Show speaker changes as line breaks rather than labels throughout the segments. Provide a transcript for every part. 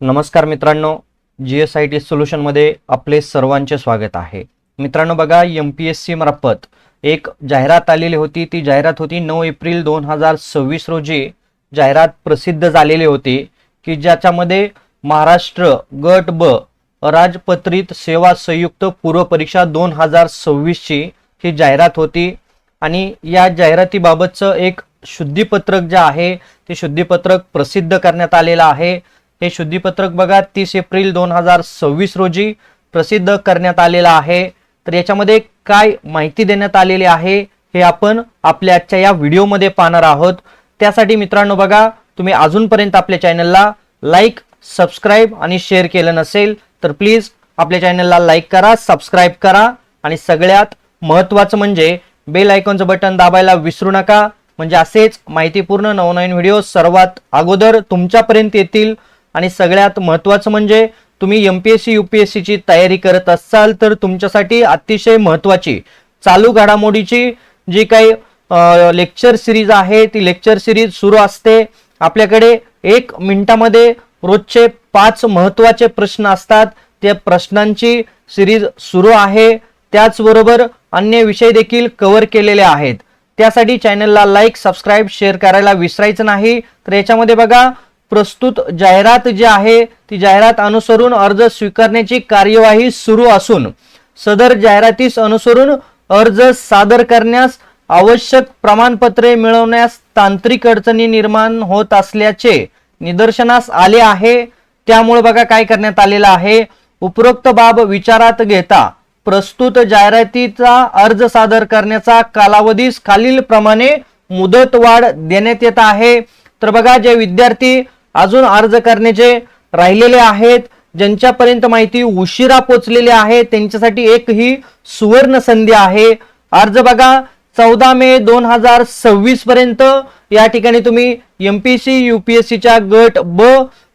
नमस्कार मित्रांनो, GSIT solution मध्ये आपले सर्वांचे स्वागत आहे। मित्रांनो बघा, MPSC मार्फत एक जाहिरात आलेली होती। ती जाहिरात होती 9 एप्रिल 2026 रोजी जाहिरात प्रसिद्ध झालेली होती की ज्याच्यामध्ये महाराष्ट्र गट ब राजपत्रित सेवा संयुक्त पूर्व परीक्षा 2026 ची ही जाहिरात होती। आणि या जाहिरातीबाबतचं एक शुद्धीपत्रक जे आहे ते शुद्धीपत्रक प्रसिद्ध करण्यात आलेलं आहे। हे शुद्धीपत्रक बघा 30 एप्रिल 2026 रोजी प्रसिद्ध करण्यात आलेलं आहे। तर याच्यामध्ये काय माहिती देण्यात आलेली आहे हे आपण आपल्या आजच्या या व्हिडिओमध्ये पाहणार आहोत। त्यासाठी मित्रांनो बघा, तुम्ही अजूनपर्यंत आपल्या चॅनलला लाईक, सबस्क्राइब आणि शेअर केलं नसेल तर प्लीज आपल्या चॅनलला लाईक करा, सबस्क्राइब करा आणि सगळ्यात महत्त्वाचं म्हणजे बेल आयकॉनचं बटन दाबायला विसरू नका, म्हणजे असेच माहितीपूर्ण नवनवीन व्हिडिओ सर्वात अगोदर तुमच्यापर्यंत येतील। आणि सगळ्यात महत्त्वाचं म्हणजे तुम्ही MPSC UPSC ची तयारी करत असाल तर तुमच्यासाठी अतिशय महत्त्वाची चालू घडामोडीची जी काही लेक्चर सिरीज आहे ती लेक्चर सिरीज सुरू असते। आपल्याकडे 1 मिनिटामध्ये रोजचे 5 महत्त्वाचे प्रश्न असतात, त्या प्रश्नांची सिरीज सुरू आहे। त्याचबरोबर अन्य विषय देखील कव्हर केलेले आहेत। त्यासाठी चॅनलला लाईक, सबस्क्राइब, शेअर करायला विसरायचं नाही। तर याच्यामध्ये बघा, प्रस्तुत जाहिरात जी आहे ती जाहिरात अनुसरून अर्ज स्वीकारण्याची कार्यवाही सुरू असून सदर जाहिरातीस अनुसरून अर्ज सादर करण्यास आवश्यक प्रमाणपत्रे मिळवण्यास तांत्रिक अडचणी निर्माण होत असल्याचे निदर्शनास आले आहे। त्यामुळे बघा काय करण्यात आलेलं आहे, उपरोक्त बाब विचारात घेता प्रस्तुत जाहिरातीचा अर्ज सादर करण्याचा कालावधीस खालील प्रमाणे मुदतवाढ देण्यात येत आहे। तर बघा, जे विद्यार्थी अजून अर्ज करण्याचे राहिलेले आहेत, ज्यांच्यापर्यंत माहिती उशिरा पोहोचलेली आहे, त्यांच्यासाठी एक ही सुवर्ण संधी आहे। अर्ज बघा 14 मे 2026 पर्यंत या ठिकाणी तुम्ही MPSC UPSC च्या गट ब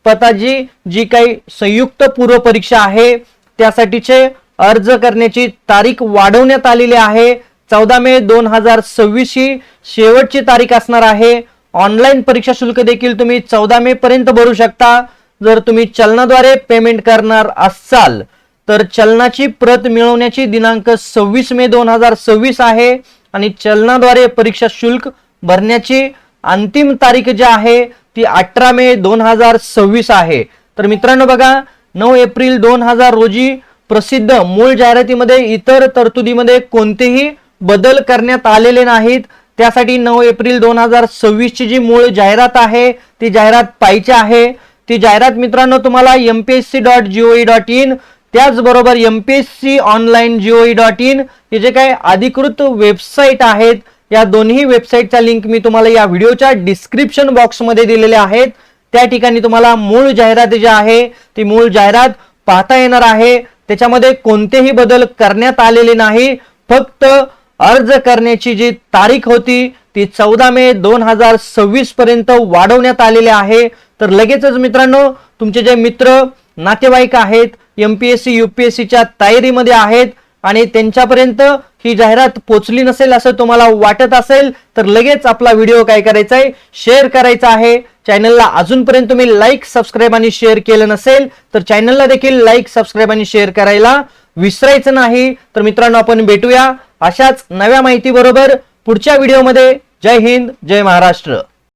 पदाची जी काही संयुक्त पूर्व परीक्षा आहे त्यासाठीचे अर्ज करण्याची तारीख वाढवण्यात आलेली आहे। 14 मे 2026 ही शेवटची तारीख असणार आहे। ऑनलाइन परीक्षा शुल्क देखील तुम्ही 14 मे पर्यंत भरू शकता। जर तुम्ही चलनाद्वारे पेमेंट करणार असाल तर चलनाची प्रत मिळवण्याची दिनांक 26 मे 2026 आहे आणि चलनाद्वारे परीक्षा शुल्क भरण्याची अंतिम तारीख जी आहे ती 18 मे 2026 आहे। तर मित्रांनो बघा, 9 एप्रिल 2000 रोजी प्रसिद्ध मूळ जाहिरातीमध्ये इतर तरतुदीमध्ये कोणतेही बदल करण्यात आलेले नाहीत। त्यासाठी 9 एप्रिल 2026 ची जी मूळ जाहिरात आहे ती जाहिरात पाहायची आहे। ती जाहिरात मित्रांनो तुम्हाला mpsc.gov.in त्याचबरोबर MPSC online.gov.in हे जे काही अधिकृत वेबसाईट आहेत या दोन्ही वेबसाईटच्या लिंक मी तुम्हाला या व्हिडिओच्या डिस्क्रिप्शन बॉक्समध्ये दिलेले आहेत। त्या ठिकाणी तुम्हाला मूळ जाहिरात जी आहे ती मूळ जाहिरात पाहता येणार आहे। त्याच्यामध्ये कोणतेही बदल करण्यात आलेले नाही, फक्त अर्ज करण्याची जी तारीख होती ती 14 मे 2026 पर्यंत वाढवण्यात आलेली आहे। तर लगेचच मित्रांनो, तुमचे जे मित्र नातेवाईक आहेत MPSC UPSC च्या तयारीमध्ये आहेत आणि त्यांच्यापर्यंत ही जाहिरात पोहोचली नसेल असं तुम्हाला वाटत असेल तर लगेच आपला व्हिडिओ काय करायचा आहे, शेअर करायचा आहे। चॅनलला अजूनपर्यंत तुम्ही लाईक, सबस्क्राइब आणि शेअर केलं नसेल तर चॅनलला देखील लाईक, सबस्क्राइब आणि शेअर करायला विसरायचं नाही। तर मित्रांनो, आपण भेटूया अशाच नव्या माहिती बरोबर पुढच्या व्हिडिओमध्ये। जय हिंद, जय महाराष्ट्र।